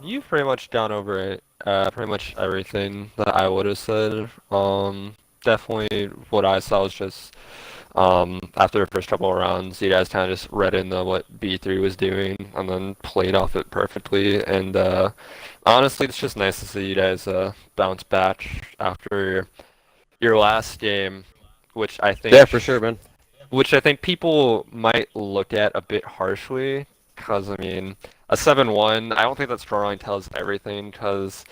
You've pretty much gone over it. Pretty much everything that I would have said. Definitely what I saw was just after the first couple of rounds, you guys kind of just read into what B3 was doing and then played off it perfectly. And honestly, it's just nice to see you guys bounce back after your last game, which I think. Yeah, for sure, man. Which I think people might look at a bit harshly, because I mean, a 7-1. I don't think that scoreline tells everything, because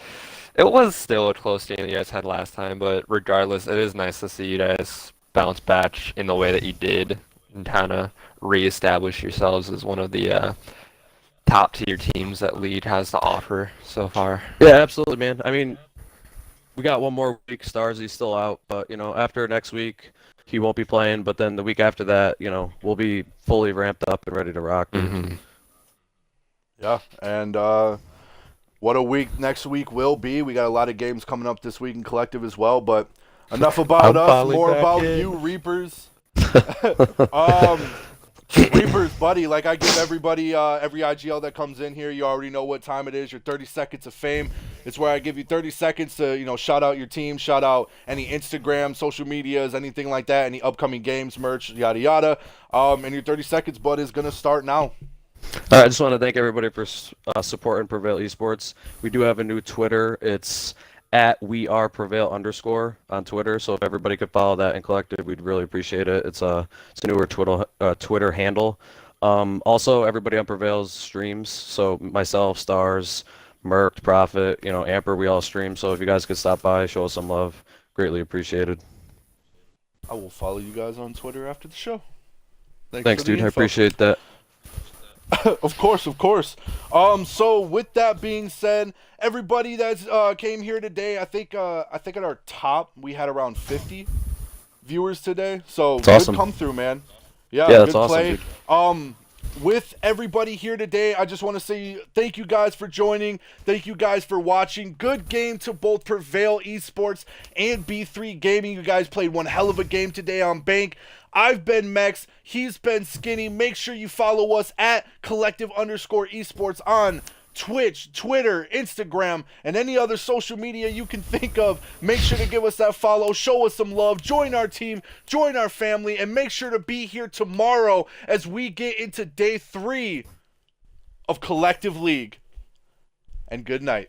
it was still a close game that you guys had last time, but regardless, it is nice to see you guys bounce back in the way that you did and kind of reestablish yourselves as one of the top tier teams that League has to offer so far. Yeah, absolutely, man. I mean, we got one more week. Starzy's still out, but after next week, he won't be playing. But then the week after that, we'll be fully ramped up and ready to rock. Mm-hmm. Yeah, and what a week next week will be. We got a lot of games coming up this week in Collective as well, but enough about us, more about you, Reapers. Reapers, buddy, like I give everybody, every IGL that comes in here, you already know what time it is, your 30 seconds of fame. It's where I give you 30 seconds to, shout out your team, shout out any Instagram, social medias, anything like that, any upcoming games, merch, yada, yada. And your 30 seconds, bud, is going to start now. I just want to thank everybody for supporting Prevail Esports. We do have a new Twitter. It's at @WeArePrevail_ on Twitter. So if everybody could follow that in Collective, we'd really appreciate it. It's a newer Twitter handle. Also, everybody on Prevail's streams. So myself, Stars, Merc, Prophet, Amper, we all stream. So if you guys could stop by, show us some love, greatly appreciated. I will follow you guys on Twitter after the show. Thanks, dude. I appreciate that. Of course. So with that being said, everybody that's came here today, I think at our top we had around 50 viewers today. So that's good awesome. Come through, man. Yeah, that's good awesome, play. dude. With everybody here today, I just want to say thank you guys for joining. Thank you guys for watching. Good game to both Prevail Esports and B3 Gaming. You guys played one hell of a game today on Bank. I've been Mex. He's been Skinny. Make sure you follow us at collective_esports on Twitch, Twitter, Instagram, and any other social media you can think of. Make sure to give us that follow, show us some love, join our team, join our family, and make sure to be here tomorrow as we get into day 3 of Collective League. And good night.